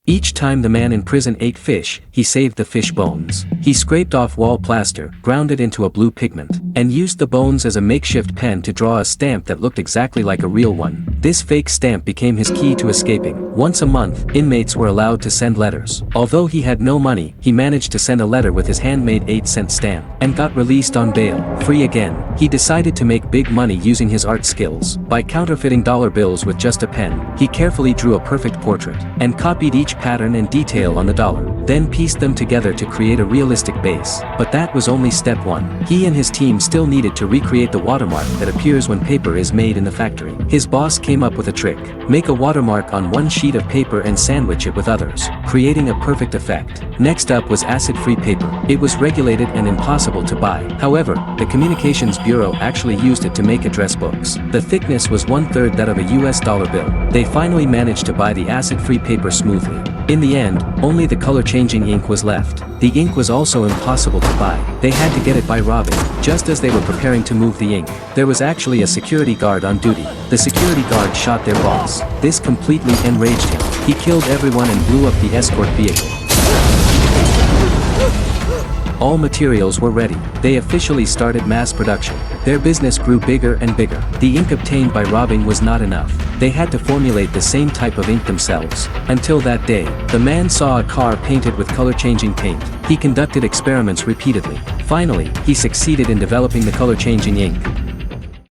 Each time the man in prison ate fish, he saved the fish bones. He scraped off wall plaster, ground it into a blue pigment, and used the bones as a makeshift pen to draw a stamp that looked exactly like a real one. This fake stamp became his key to escaping. Once a month, inmates were allowed to send letters. Although he had no money, he managed to send a letter with his handmade 8-cent stamp, and got released on bail. Free again, he decided to make big money using his art skills. By counterfeiting dollar bills with just a pen, he carefully drew a perfect portrait, and copied each pattern and detail on the dollar, then pieced them together to create a realistic base. But that was only step one. He and his team still needed to recreate the watermark that appears when paper is made in the factory. His boss came up with a trick. Make a watermark on one sheet of paper and sandwich it with others, creating a perfect effect. Next up was acid-free paper. It was regulated and impossible to buy. However, the Communications Bureau actually used it to make address books. The thickness was 1/3 that of a US dollar bill. They finally managed to buy the acid-free paper smoothly. In the end, only the color-changing ink was left. The ink was also impossible to buy. They had to get it by robbing. Just as they were preparing to move the ink, there was actually a security guard on duty. The security guard shot their boss. This completely enraged him. He killed everyone and blew up the escort vehicle. All materials were ready. They officially started mass production. Their business grew bigger and bigger. The ink obtained by robbing was not enough. They had to formulate the same type of ink themselves. Until that day, the man saw a car painted with color-changing paint. He conducted experiments repeatedly. Finally, he succeeded in developing the color-changing ink.